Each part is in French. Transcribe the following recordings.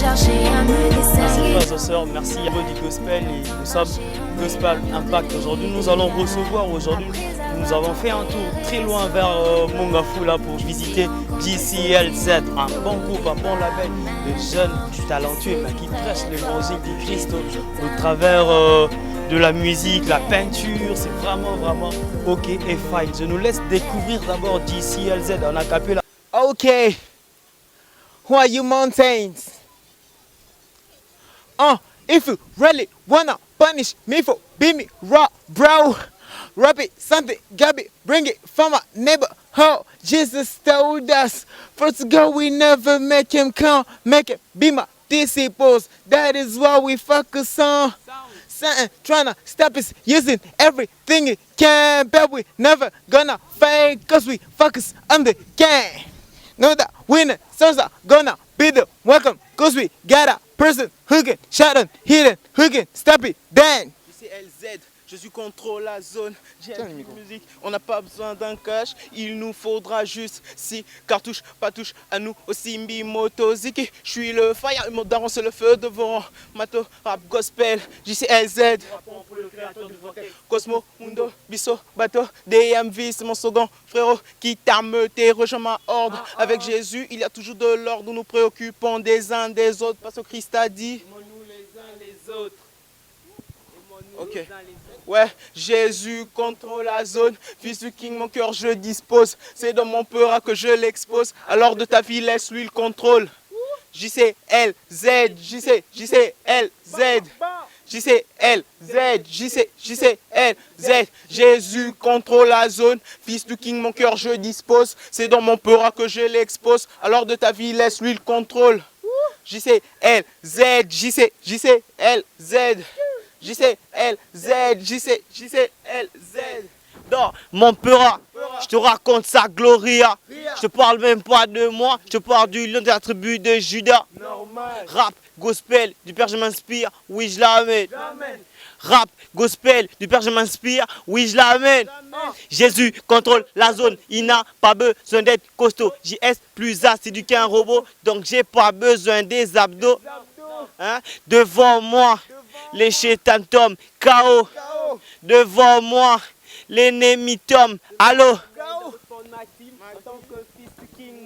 chercher à me distinguer. Merci frères et sœurs, merci à vous du Gospel et nous sommes Gospel Impact. Aujourd'hui nous allons recevoir, nous avons fait un tour très loin vers Mongafula pour visiter JCLZ, un bon groupe, un bon label de jeunes talentueux mais qui prêchent l'évangile du Christ au travers de la musique, la peinture. C'est vraiment ok et fine. Je nous laisse découvrir d'abord JCLZ en acapella. Okay, who are you mountains? If you really wanna punish me for being me raw, bro, rub it, something, grab it, bring it from my neighborhood. Jesus told us, first to go, we never make him come, make him be my disciples. That is what we focus on. Satan trying to stop us using everything it can, but we never gonna fade, cause we focus on the game. Know that winning souls are gonna be the welcome, cause we got a person who can shut and hit it, who can stop it then. JCLZ, Jésus contrôle la zone. J'aime la musique, on n'a pas besoin d'un cash, il nous faudra juste 6 cartouches, pas touche à nous aussi Moto Ziki. Je suis le fire, mon daron c'est le feu devant Mato, rap gospel, JCLZ. Cosmo, Mundo, Bisso, Bato, DMV, c'est mon slogan. Frérot, qui t'arme, t'es rejoint ma ordre. Avec Jésus, il y a toujours de l'ordre. Nous nous préoccupons des uns des autres. Parce que Christ a dit. Aimons-nous les uns les autres. Ok. Ouais, Jésus contrôle la zone. Fils du King, mon cœur je dispose. C'est dans mon peur que je l'expose. Alors de ta vie, laisse-lui le contrôle. JCLZ, JCLZ. JCLZ, Jésus contrôle la zone. Fils du King, mon cœur je dispose. C'est dans mon peur que je l'expose. Alors de ta vie, laisse-lui le contrôle. JCLZ, JCLZ. Dans mon peur, je te raconte sa gloria. Je te parle même pas de moi. Je te parle du lion de la tribu de Judas. Rap, gospel, du Père je m'inspire. Oui, je l'amène. Rap, gospel, du Père je m'inspire. Oui, je l'amène. Jésus contrôle la zone. Il n'a pas besoin d'être costaud. JS plus acide qu'un robot. Donc j'ai pas besoin des abdos. Hein? Devant moi, les chétantums, KO. Devant moi, l'ennemi Tom. Allô?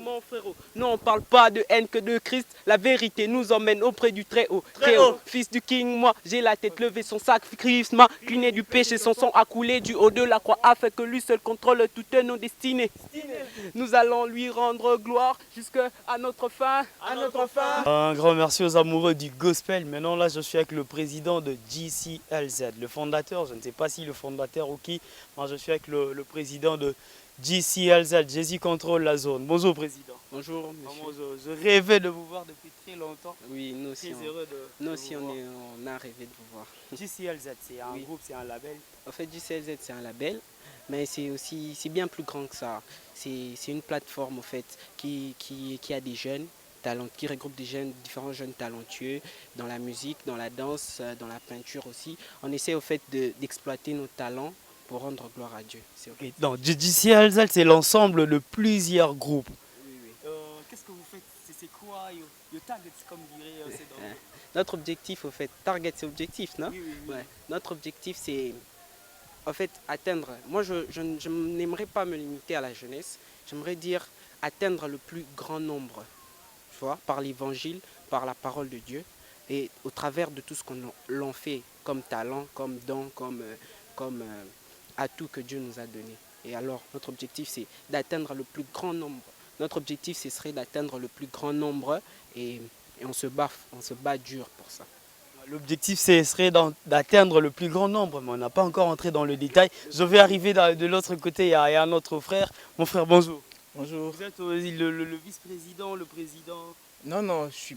Mon frérot. Non, on parle pas de haine que de Christ. La vérité nous emmène auprès du Très-Haut. Très-Haut, fils du King, moi, j'ai la tête levée, son sacrifice m'a cliné du péché, son sang a coulé du haut de la croix, afin que lui seul contrôle toutes nos destinées. Nous allons lui rendre gloire jusqu'à notre fin. Un grand merci aux amoureux du gospel. Maintenant là je suis avec le président de JCLZ, le fondateur, je ne sais pas si le fondateur ou qui, moi je suis avec le président de JCLZ, Jésus contrôle la zone. Bonjour président. Bonjour monsieur. Je rêvais de vous voir depuis très longtemps. Oui, nous aussi, on a rêvé de vous voir. JCLZ, c'est un groupe, c'est un label. En fait, JCLZ, c'est un label, mais c'est bien plus grand que ça. C'est une plateforme, en fait, qui a des jeunes talents, qui regroupe différents jeunes talentueux dans la musique, dans la danse, dans la peinture aussi. On essaie, au fait, d'exploiter nos talents pour rendre gloire à Dieu. Okay. Donc, JCLZ, c'est l'ensemble de plusieurs groupes. Oui. Qu'est-ce que vous faites? C'est quoi your target, comme dirait Notre objectif, au fait, target c'est objectif, non? Oui. Ouais. Notre objectif c'est, en fait, atteindre. Moi, je n'aimerais pas me limiter à la jeunesse. J'aimerais dire atteindre le plus grand nombre, tu vois, par l'évangile, par la parole de Dieu, et au travers de tout ce qu'on l'on fait comme talent, comme don, comme atout que Dieu nous a donné. Et alors, notre objectif, c'est d'atteindre le plus grand nombre. Notre objectif, ce serait d'atteindre le plus grand nombre et on se bat dur pour ça. L'objectif, ce serait d'atteindre le plus grand nombre, mais on n'a pas encore entré dans le détail. Je vais arriver de l'autre côté, il y a un autre frère. Mon frère, bonjour. Bonjour. Vous êtes le vice-président, le président? Non, je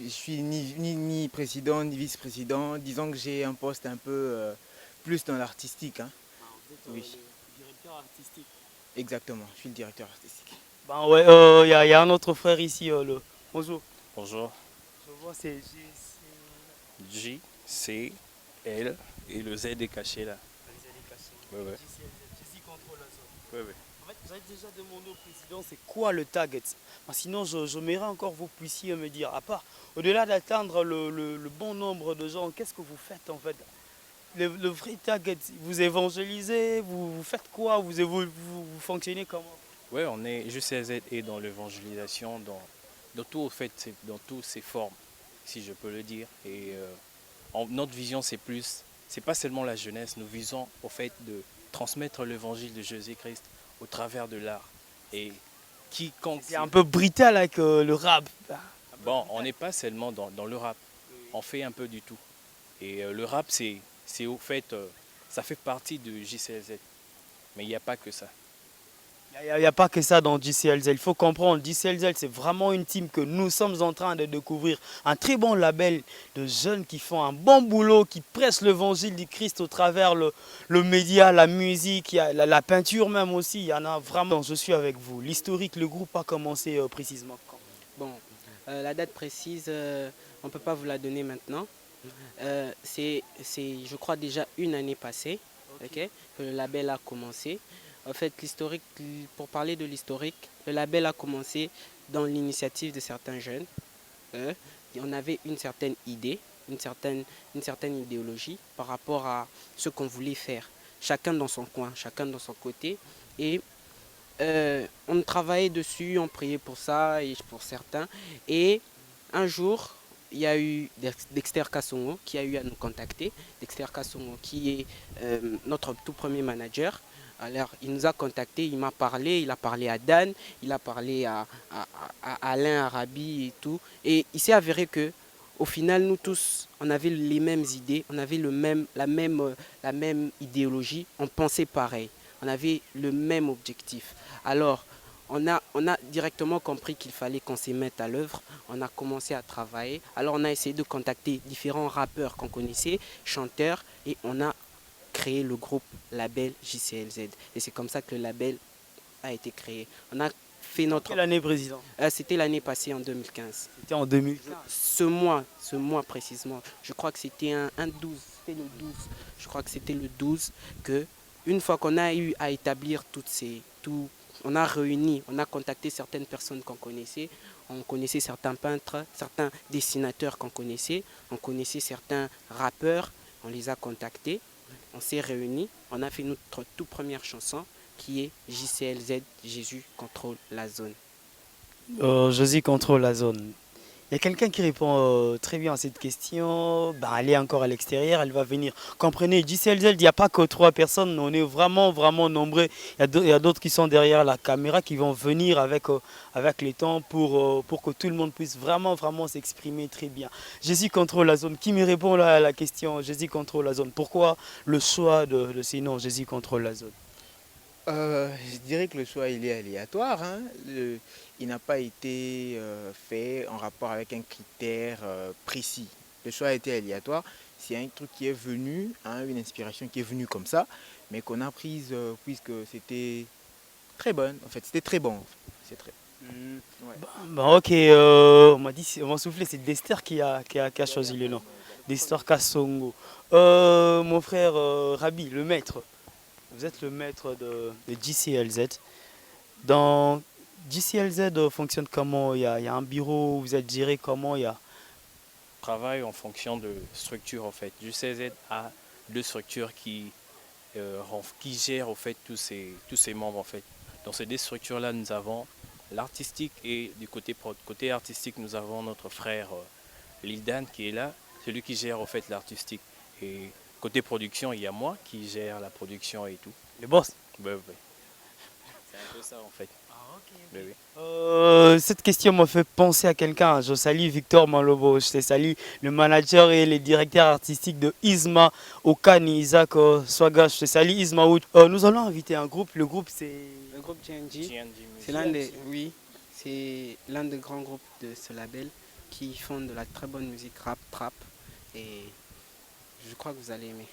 suis ni président ni vice-président. Disons que j'ai un poste un peu plus dans l'artistique. Hein. Vous êtes le directeur artistique. Exactement, je suis le directeur artistique. Ben ouais, y a un autre frère ici. Bonjour. Bonjour. Je vois, c'est J, C, L et le Z est caché là. Le Z est caché. Ouais. Jésus contrôle la zone. Ouais. En fait, vous avez déjà demandé au président c'est quoi le target. Sinon, j'aimerais encore que vous puissiez me dire, à part, au-delà d'atteindre le bon nombre de gens, qu'est-ce que vous faites en fait? Le vrai target, vous évangélisez, vous faites quoi, vous fonctionnez comment? Ouais, on est JCLZ et dans l'évangélisation, dans tout, au fait, dans toutes ses formes, si je peux le dire. Et notre vision, c'est pas seulement la jeunesse, nous visons au fait de transmettre l'évangile de Jésus-Christ au travers de l'art. Et quiconque... C'est un peu brutal avec le rap. Bon, on n'est pas seulement dans le rap, on fait un peu du tout. Et le rap, c'est au fait, ça fait partie de JCLZ. Mais il n'y a pas que ça. Il n'y a pas que ça dans JCLZ. Il faut comprendre, JCLZ, c'est vraiment une team que nous sommes en train de découvrir. Un très bon label de jeunes qui font un bon boulot, qui pressent l'évangile du Christ au travers le média, la musique, la peinture même aussi. Il y en a vraiment. Je suis avec vous. L'historique, le groupe a commencé précisément quand? Bon, la date précise, on ne peut pas vous la donner maintenant. C'est, je crois, déjà une année passée que le label a commencé. En fait, l'historique, pour parler de l'historique, le label a commencé dans l'initiative de certains jeunes. On avait une certaine idée, une certaine idéologie par rapport à ce qu'on voulait faire. Chacun dans son coin, chacun dans son côté. Et on travaillait dessus, on priait pour ça et pour certains. Et un jour, il y a eu Dexter Kassongo qui a eu à nous contacter. Dexter Kassongo qui est notre tout premier manager. Alors, il nous a contactés, il m'a parlé, il a parlé à Dan, il a parlé à Alain Arabi et tout. Et il s'est avéré que, au final, nous tous, on avait les mêmes idées, on avait la même idéologie, on pensait pareil, on avait le même objectif. Alors, on a directement compris qu'il fallait qu'on s'y mette à l'œuvre. On a commencé à travailler. Alors, on a essayé de contacter différents rappeurs qu'on connaissait, chanteurs, et on a créé le groupe label JCLZ. Et c'est comme ça que le label a été créé. On a fait notre... Quelle année, président? C'était l'année passée, en 2015. C'était en 2015. Ce mois précisément. Je crois que c'était un 12. C'était le 12. Je crois que c'était le 12 que, une fois qu'on a eu à établir on a réuni, on a contacté certaines personnes qu'on connaissait. On connaissait certains peintres, certains dessinateurs qu'on connaissait. On connaissait certains rappeurs. On les a contactés. On s'est réunis, on a fait notre toute première chanson qui est JCLZ, Jésus contrôle la zone. Jésus contrôle la zone. Il y a quelqu'un qui répond très bien à cette question. Elle est encore à l'extérieur, elle va venir. Comprenez, JCLZ, il n'y a pas que 3 personnes, on est vraiment, vraiment nombreux. Il y a d'autres qui sont derrière la caméra qui vont venir avec le temps pour que tout le monde puisse vraiment, vraiment s'exprimer très bien. Jésus contrôle la zone. Qui me répond là à la question? Jésus contrôle la zone. Pourquoi le choix de ces noms, Jésus contrôle la zone? Je dirais que le choix il est aléatoire. Il n'a pas été fait en rapport avec un critère précis. Le choix a été aléatoire. C'est un truc qui est venu, une inspiration qui est venue comme ça, mais qu'on a prise puisque c'était très bonne. En fait, c'était très bon. C'est très. Ouais. Ok, on m'a soufflé, c'est Dexter qui a choisi le nom. Dexter Kassongo. Mon frère Rabi, le maître. Vous êtes le maître de JCLZ. Dans JCLZ fonctionne comment? Il y a un bureau, vous êtes géré comment? On travaille en fonction de structures en fait. JCLZ a 2 structures qui gèrent en fait tous ces membres en fait. Dans ces 2 structures-là, nous avons l'artistique et du côté artistique, nous avons notre frère Lildan qui est là, celui qui gère en fait l'artistique. Et côté production, il y a moi qui gère la production et tout. Le boss? Oui. C'est un peu ça en fait. Oui. Cette question m'a fait penser à quelqu'un. Je salue Victor Malobo, je salue le manager et les directeurs artistiques de Isma Okani, Isaac Swaga. Je salue Isma. Nous allons inviter un groupe. Le groupe c'est... Le groupe GNG, C'est c'est l'un des grands groupes de ce label qui font de la très bonne musique rap, trap. Et je crois que vous allez aimer.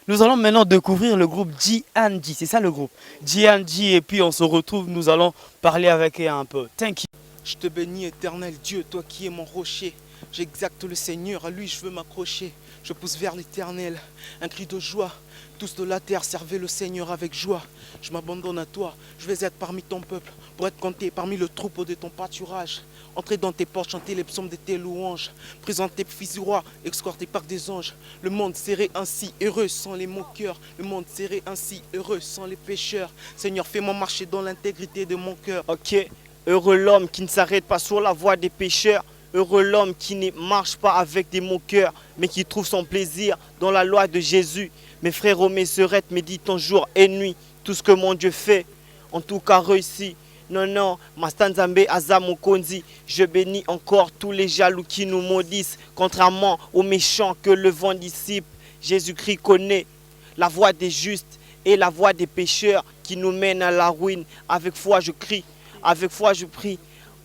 Nous allons maintenant découvrir le groupe GNG, c'est ça le groupe GNG, et puis on se retrouve, nous allons parler avec eux un peu. Thank you. Je te bénis, éternel Dieu, toi qui es mon rocher. j'exacte le Seigneur, à lui je veux m'accrocher. Je pousse vers l'éternel, un cri de joie. Tous de la terre, servez le Seigneur avec joie. Je m'abandonne à toi, je vais être parmi ton peuple, pour être compté parmi le troupeau de ton pâturage. Entrer dans tes portes, chanter les psaumes de tes louanges. Présenter fils du roi, escorté par des anges. Le monde serait ainsi heureux sans les moqueurs. Le monde serait ainsi heureux sans les pécheurs. Seigneur, fais-moi marcher dans l'intégrité de mon cœur. Ok, heureux l'homme qui ne s'arrête pas sur la voie des pécheurs. Heureux l'homme qui ne marche pas avec des moqueurs, mais qui trouve son plaisir dans la loi de Jésus. Mes frères, mes sœurs, méditent jour et nuit. Tout ce que mon Dieu fait, en tout cas réussi. Non, non, Mastanzambe Azamokonzi, je bénis encore tous les jaloux qui nous maudissent. Contrairement aux méchants que le vent dissipe, Jésus-Christ connaît la voie des justes et la voie des pécheurs qui nous mènent à la ruine. Avec foi, je crie, avec foi, je prie,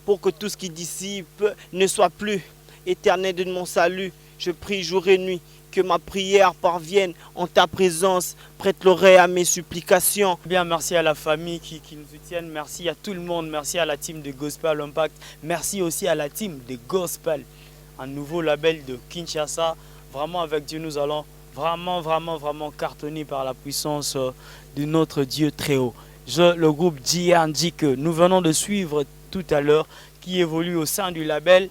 pour que tout ce qui dissipe ne soit plus éternel de mon salut. Je prie jour et nuit, que ma prière parvienne en ta présence. Prête l'oreille à mes supplications. Bien, merci à la famille qui nous soutienne. Merci à tout le monde. Merci à la team de Gospel Impact. Merci aussi à la team de Gospel, un nouveau label de Kinshasa. Vraiment, avec Dieu, nous allons vraiment cartonner par la puissance de notre Dieu très haut. Le groupe GNG que nous venons de suivre tout à l'heure, qui évolue au sein du label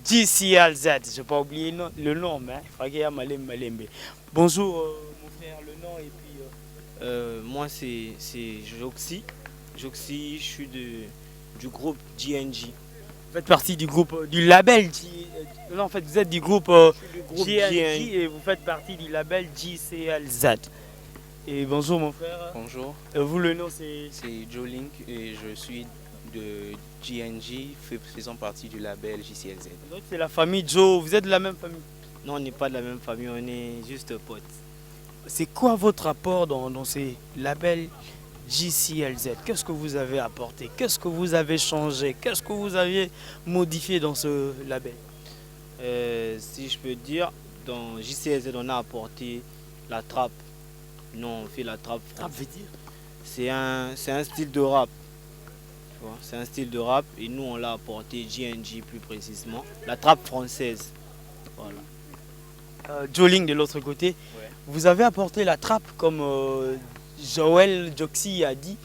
GCLZ, je n'ai pas oublié le nom, mais Malembe. Bonjour mon frère, le nom et puis... Moi c'est Joxy. Joxy, je suis du groupe GNG. Vous faites partie du groupe, du label non, en fait vous êtes du groupe GNG et vous faites partie du label GCLZ. Et bonjour mon frère. Bonjour, Vous le nom c'est... c'est Joe Link et je suis de GNG, faisant partie du label JCLZ. Donc c'est la famille Joe, vous êtes de la même famille? Non, on n'est pas de la même famille, on est juste potes. C'est quoi votre rapport dans ces labels JCLZ? Qu'est-ce que vous avez apporté? Qu'est-ce que vous avez changé? Qu'est-ce que vous avez modifié dans ce label? Si je peux dire, dans JCLZ on a apporté la trappe. Nous on fait la trappe. Trappe veut dire? C'est un style de rap. C'est un style de rap et nous on l'a apporté GNG plus précisément. La trappe française. Voilà. Joling de l'autre côté, Ouais. vous avez apporté la trappe comme Joël Joxy a dit.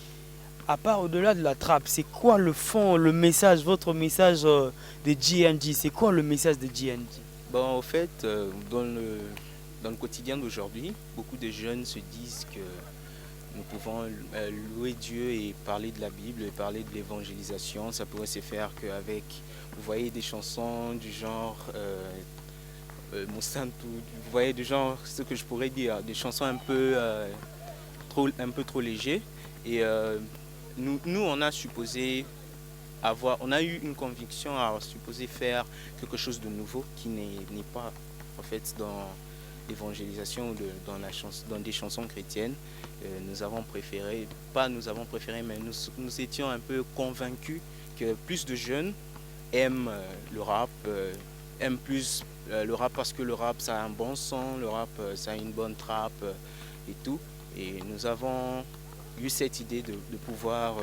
À part au-delà de la trappe, c'est quoi le fond, le message, votre message de GNG? C'est quoi le message de GNG? Bon, au fait, dans le quotidien d'aujourd'hui, beaucoup de jeunes se disent que nous pouvons louer Dieu et parler de la Bible et parler de l'évangélisation. Ça pourrait se faire qu'avec, vous voyez, des chansons du genre Monsanto, vous voyez, du genre, ce que je pourrais dire, des chansons un peu trop légères. Et nous, on a supposé on a eu une conviction à supposer faire quelque chose de nouveau qui n'est pas en fait dans l'évangélisation ou dans des chansons chrétiennes. Nous avons préféré, mais nous étions un peu convaincus que plus de jeunes aiment le rap, aiment plus le rap parce que le rap ça a un bon son, le rap ça a une bonne trappe et tout. Et nous avons eu cette idée de pouvoir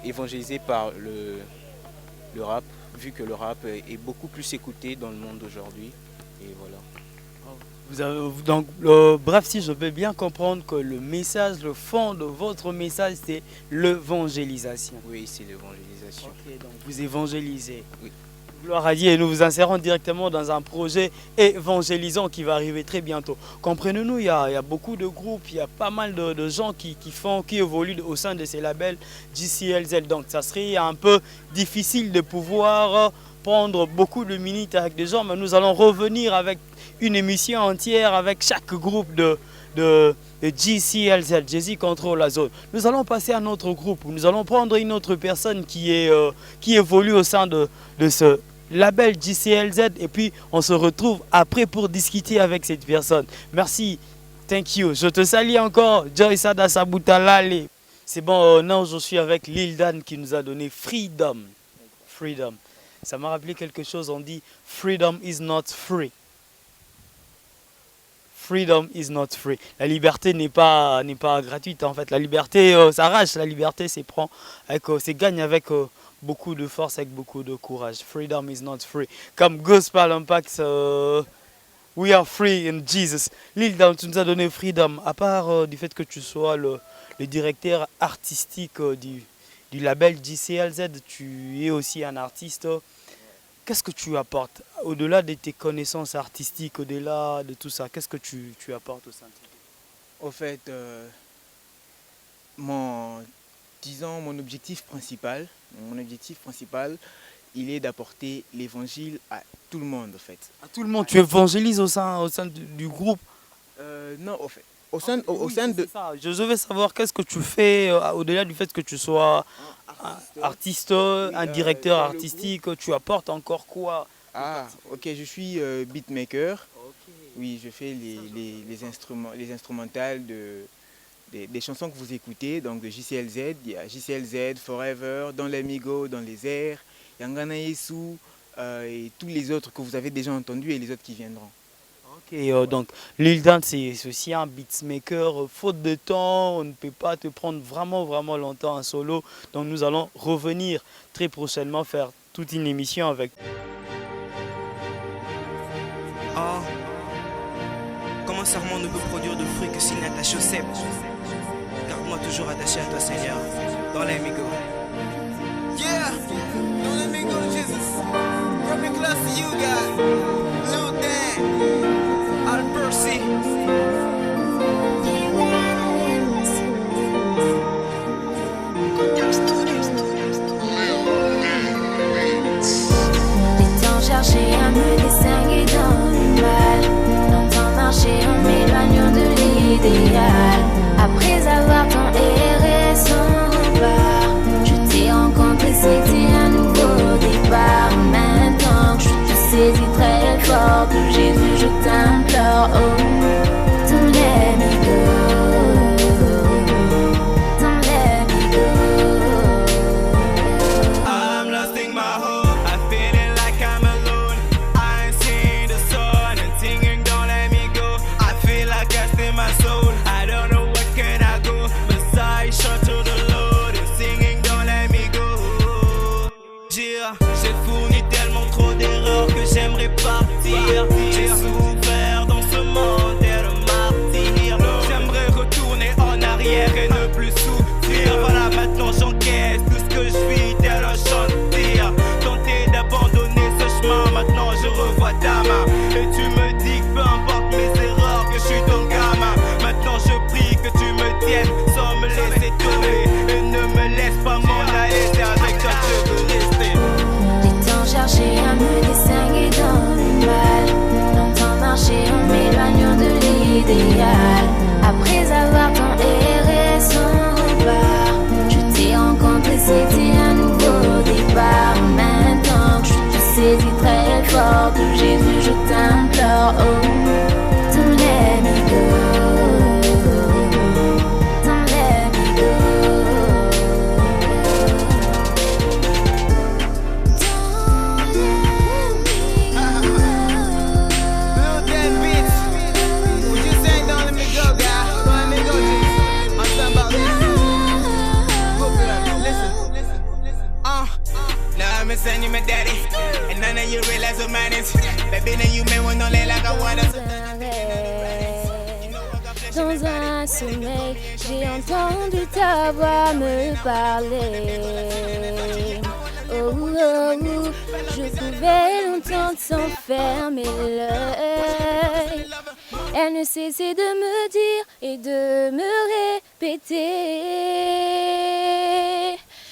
évangéliser par le rap, vu que le rap est beaucoup plus écouté dans le monde d'aujourd'hui. Et voilà. Donc, bref, si je peux bien comprendre que le message, le fond de votre message, c'est l'évangélisation. Oui, c'est l'évangélisation. Ok, donc vous évangélisez. Oui. Gloire à Dieu, et nous vous insérons directement dans un projet évangélisant qui va arriver très bientôt. Comprenez-nous, il y a beaucoup de groupes, il y a pas mal de gens qui évoluent au sein de ces labels JCLZ. Donc ça serait un peu difficile de pouvoir prendre beaucoup de minutes avec des gens, mais nous allons revenir avec une émission entière avec chaque groupe de JCLZ, Jésus contrôle la zone. Nous allons passer à un autre groupe, nous allons prendre une autre personne qui évolue au sein de ce label JCLZ et puis on se retrouve après pour discuter avec cette personne. Merci, thank you. Je te salue encore, Joyce Adasabutalale. C'est bon, non, je suis avec Lil Dan qui nous a donné Freedom. Freedom. Ça m'a rappelé quelque chose, on dit Freedom is not free. Freedom is not free. La liberté n'est pas gratuite en fait. La liberté s'arrache, la liberté c'est gagne avec beaucoup de force, avec beaucoup de courage. Freedom is not free. Comme Gospel Impact, we are free in Jesus. Lil Down, tu nous as donné freedom. À part du fait que tu sois le directeur artistique du label JCLZ, tu es aussi un artiste. Qu'est-ce que tu apportes au-delà de tes connaissances artistiques, au-delà de tout ça? Qu'est-ce que tu apportes au sein de toi? Au fait, disons, mon objectif principal, il est d'apporter l'évangile à tout le monde, en fait. À tout le monde, tu évangélises au sein du groupe? Non, au fait, Oui, c'est ça. Je veux savoir qu'est-ce que tu fais au-delà du fait que tu sois artiste, un directeur artistique, tu apportes encore quoi? Ah, ok, je suis beatmaker. Oui, je fais les instrumentales des chansons que vous écoutez, donc de JCLZ. Il y a JCLZ, Forever, Dans l'Amigo, Dans les airs, Yangana Yesu et tous les autres que vous avez déjà entendus et les autres qui viendront. Ok, donc Lil Dan, c'est aussi un beatmaker. Faute de temps, on ne peut pas te prendre vraiment longtemps en solo. Donc nous allons revenir très prochainement faire toute une émission avec. Oh. Comment serment ne peut produire de fruits que s'il n'est attaché au cep? Garde-moi toujours attaché à toi, Seigneur. Dans l'amigo. Yeah! Dans l'amigo, Jesus. From close to you, God. Lil Dan. Al Percy. Les temps cherchaient à me distinguer dans le mal. Longtemps marché en m'éloignant de l'idéal. Après avoir tant erré sans rempart, je t'ai rencontré, c'était un nouveau départ. Maintenant que je te saisis très fort, de Jésus je t'implore. Oh, don't let me go. Don't let me go. I'm losing my hope. I'm feeling like I'm alone. I ain't seeing the sun and singing, don't let me go. I feel like I in my soul. I don't know what can I go. Besides, shout to the Lord and singing, don't let me go. J'ai fourni tellement trop d'erreurs que j'aimerais partir. J'ai souffert dans ce monde tel un martyr. J'aimerais retourner en arrière et ne plus souffrir. Voilà, maintenant j'encaisse tout ce que je vis tel un chantier. Tenter d'abandonner ce chemin, maintenant je revois ta main. Et tu me dis que peu importe mes erreurs, que je suis ton gamin. Maintenant je prie que tu me tiennes sans me laisser tomber. Et ne me laisse pas m'en aller, c'est avec toi que je veux rester. Les temps cherchaient à me distinguer dans le mal. Longtemps marché en m'éloignant de l'idéal. Après avoir tant erré sans rempart, je t'ai rencontré, c'était un nouveau départ. Maintenant que je te saisis très fort, de Jésus je t'implore. Oh, don't let me go. Don't let me go. Don't let me go. Lil Dan Beats. Would you say don't let me go, guy? Don't let me go, Jesus. I'm talking about this. Now I'm sending my daddy. And none of you realize what mine is. Baby, now you may want to lay like I want to. Dans un sommeil, j'ai entendu ta voix me parler. Oh, oh, oh, je pouvais l'entendre sans fermer l'œil. Elle ne cessait de me dire et de me répéter: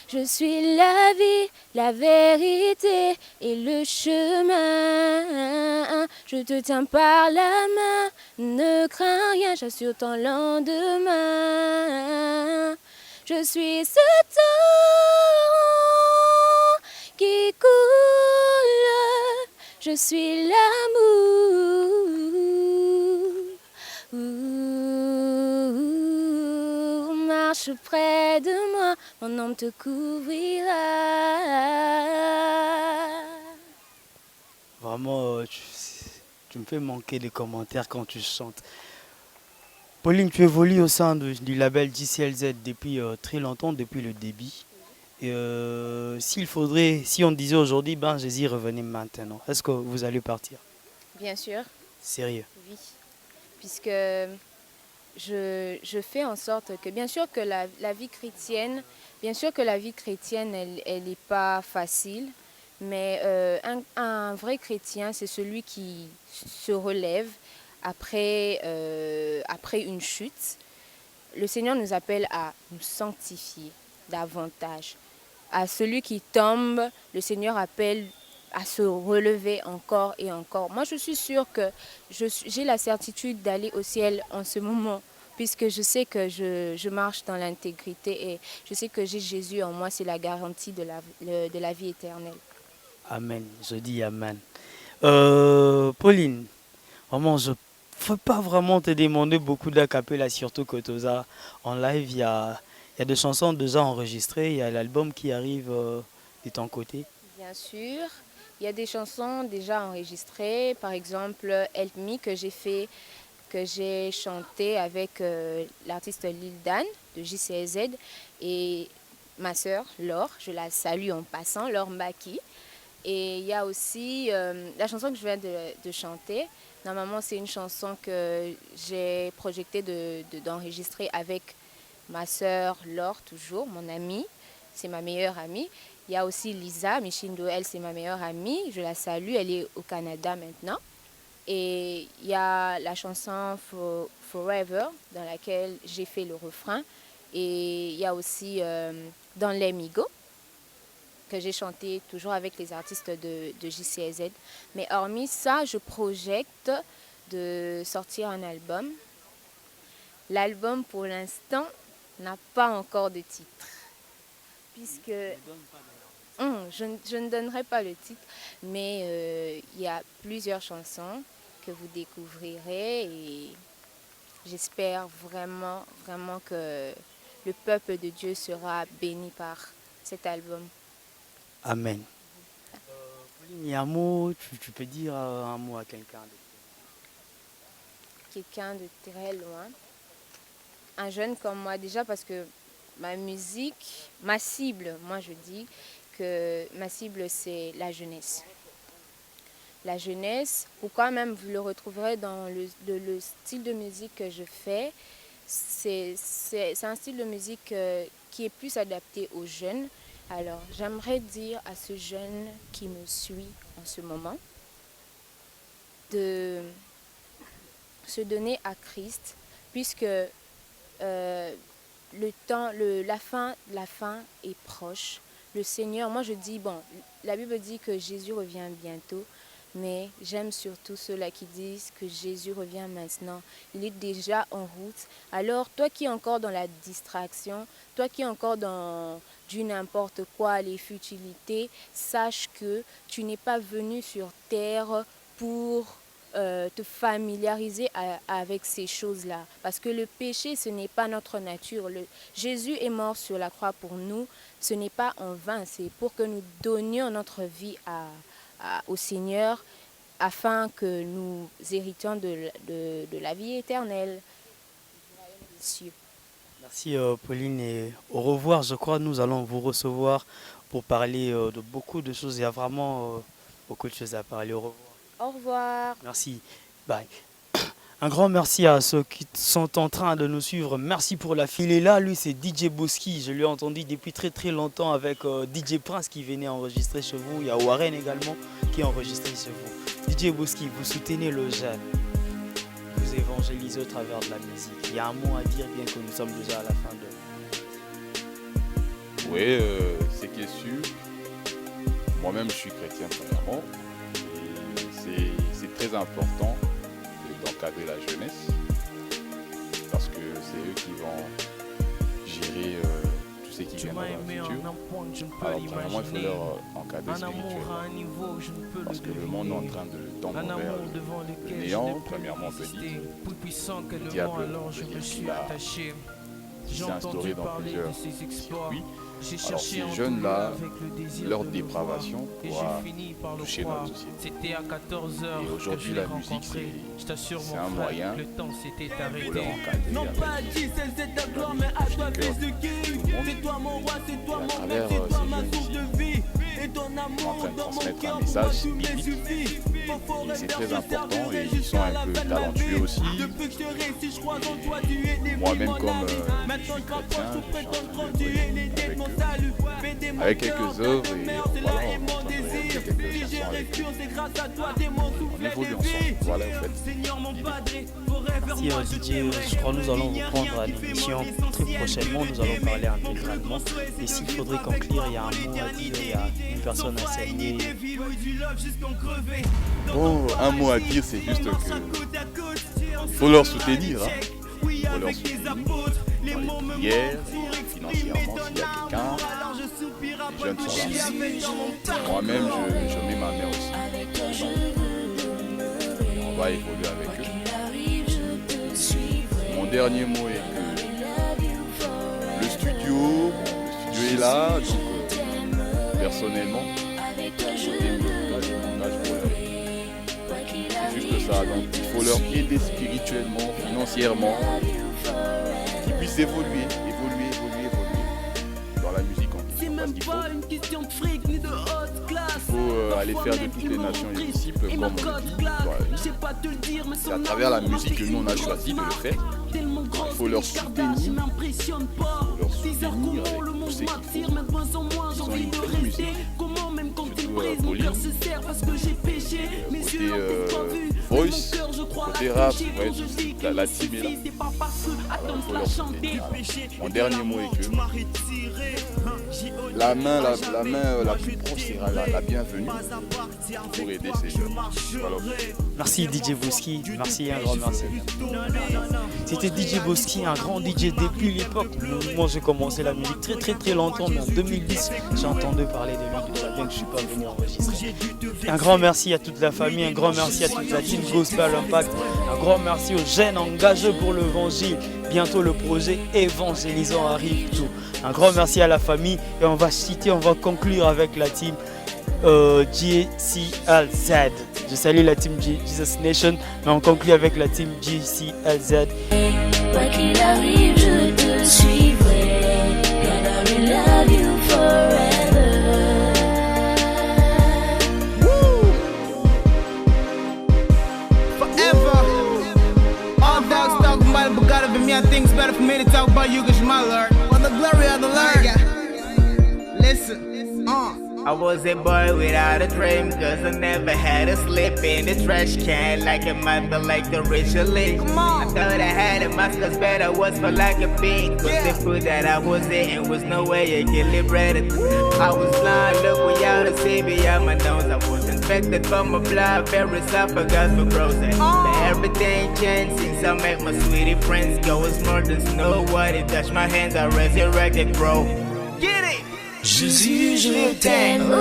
je suis la vie, la vérité et le chemin. Je te tiens par la main, ne crains rien, j'assure ton lendemain. Je suis ce torrent qui coule, je suis l'amour. Marche près de moi, mon ombre te couvrira. Vraiment, tu me fais manquer des commentaires quand tu chantes. Pauline, tu évolues au sein du label JCLZ depuis très longtemps, depuis le début. Et si on disait aujourd'hui, ben Jésus revenez maintenant, est-ce que vous allez partir? Bien sûr, Sérieux? oui. Puisque je fais en sorte que, bien sûr que la vie chrétienne, elle n'est pas facile, mais un vrai chrétien, c'est celui qui se relève après une chute. Le Seigneur nous appelle à nous sanctifier davantage. À celui qui tombe, le Seigneur appelle à se relever encore et encore. Moi, je suis sûre que j'ai la certitude d'aller au ciel en ce moment, puisque je sais que je marche dans l'intégrité et je sais que j'ai Jésus en moi, c'est la garantie de la vie éternelle. Amen, je dis Amen. Pauline, vraiment, je ne peux pas vraiment te demander beaucoup d'acapella, surtout que tu as en live, il y a des chansons déjà enregistrées, il y a l'album qui arrive de ton côté. Bien sûr, il y a des chansons déjà enregistrées, par exemple Help Me que j'ai chanté avec l'artiste Lil Dan de JCZ et ma sœur Laure, je la salue en passant, Laure Mbaki. Et il y a aussi la chanson que je viens de chanter. Normalement, c'est une chanson que j'ai projetée d'enregistrer avec ma sœur Laure, toujours, mon amie. C'est ma meilleure amie. Il y a aussi Lisa Michindo, elle, c'est ma meilleure amie. Je la salue, elle est au Canada maintenant. Et il y a la chanson Forever, dans laquelle j'ai fait le refrain. Et il y a aussi Dans les Migos, que j'ai chanté toujours avec les artistes de JCZ. Mais hormis ça, je projette de sortir un album. L'album, pour l'instant, n'a pas encore de titre. Puisque je ne donnerai pas le titre, mais il y a plusieurs chansons que vous découvrirez et j'espère vraiment, vraiment que le peuple de Dieu sera béni par cet album. Amen. Il y a un mot, tu peux dire un mot à quelqu'un Quelqu'un de très loin. Un jeune comme moi déjà parce que ma musique, ma cible, moi je dis que ma cible c'est la jeunesse. La jeunesse, pourquoi même vous le retrouverez dans le style de musique que je fais, c'est un style de musique qui est plus adapté aux jeunes. Alors j'aimerais dire à ce jeune qui me suit en ce moment de se donner à Christ puisque la fin est proche. Le Seigneur, moi je dis, bon, la Bible dit que Jésus revient bientôt, mais j'aime surtout ceux-là qui disent que Jésus revient maintenant. Il est déjà en route. Alors, toi qui es encore dans la distraction, toi qui es encore dans du n'importe quoi, les futilités, sache que tu n'es pas venu sur terre pour te familiariser avec ces choses-là. Parce que le péché, ce n'est pas notre nature. Jésus est mort sur la croix pour nous. Ce n'est pas en vain. C'est pour que nous donnions notre vie au Seigneur afin que nous héritions de la vie éternelle. Merci Pauline et au revoir. Je crois que nous allons vous recevoir pour parler de beaucoup de choses. Il y a vraiment beaucoup de choses à parler. Au revoir. Au revoir. Merci. Bye. Un grand merci à ceux qui sont en train de nous suivre. Merci pour la file. Et là, lui, c'est DJ Boski. Je l'ai entendu depuis très très longtemps avec DJ Prince qui venait enregistrer chez vous. Il y a Warren également qui a enregistré chez vous. DJ Boski, vous soutenez le jeune. Vous évangélisez au travers de la musique. Il y a un mot à dire bien que nous sommes déjà à la fin de... Oui, c'est qui est sûr. Moi-même, je suis chrétien premièrement. Et c'est très important d'encadrer la jeunesse parce que c'est eux qui vont gérer tout ce qui vient dans le futur. Alors premièrement, il faut leur encadrer spirituellement parce que le monde est en train de tomber vers le néant. Premièrement, on peut dire le diable peut dire qu'il s'est instauré dans plusieurs circuits Alors ces jeunes-là, leur dépravation pourra toucher notre société. Et aujourd'hui, la musique, c'est un moyen pour leur encadrer avec tout le monde. Et à travers ces jeunes ici, en train de transmettre un message biblique. Et c'est très important et ils sont un peu talentueux aussi. Moi-même, comme je suis chrétien, je suis en train de prier avec quelques œuvres et voilà, on est en train de réaliser quelques chansons avec eux. On évolue ensemble, voilà en fait. Merci DJ, je crois que nous allons reprendre l'émission très prochainement, nous allons parler intégralement. Et s'il faudrait conclure, il y a un mot à dire, il y a une personne à saluer. Bon, un mot à dire, c'est juste qu'il faut leur soutenir. Il faut leur soutenir dans les prières, financièrement s'il y a quelqu'un. Les jeunes sont là. Moi-même, je mets ma mère aussi. Et on va évoluer avec eux. Mon dernier mot est que le studio est là, donc personnellement, je m'engage pour leur. C'est juste ça, donc il faut leur aider spirituellement, financièrement, qu'ils puissent évoluer dans la musique en question. Il faut aller faire de toutes les nations les disciples, comme on le dit. C'est à travers la musique que nous on a choisi de le faire. Il faut leur soutenir avec tout ce qu'il faut. Ils ont une belle musique, surtout Pauline. Côté voice, côté rap, ouais, la team est là. Alors, il faut leur soutenir. Alors, mon dernier mot est que la main la plus proche sera la bienvenue pour aider ces jeunes. Voilà. Merci DJ Boski, merci, un grand merci. C'était DJ Boski, un grand DJ depuis l'époque. Moi j'ai commencé la musique très longtemps, mais en 2010 j'ai entendu parler de lui, déjà bien que je ne suis pas venu enregistrer. Un grand merci à toute la famille, un grand merci à toute la team Gospel Impact, un grand merci aux jeunes engagés pour l'évangile. Bientôt le projet Évangélisant arrive tout. Un grand merci à la famille et on va conclure avec la team GCLZ. Je salue la team Jesus Nation, mais on conclut avec la team GCLZ. Quoi qu'il arrive, je te suivrai. God, I will love you forever. Forever. All dogs talk about it, but God, if me, I think it's better for me to talk about you, cause you're my Lord. For the glory of the Lord. Listen, I was a boy without a dream, cause I never had a slip in the trash can like a mother, like the rich elite. I thought I had a mask, cause better was for like a pig. Cause the food that I was eating was no way you can liberate it. I was blind, look without a CB on my nose. I was infected from my blood, very esophagus for frozen. But everything changed since I met my sweetie friends. Go as more than Snow White, it touched my hands, I resurrected, bro. Get it! Jésus, je t'aime.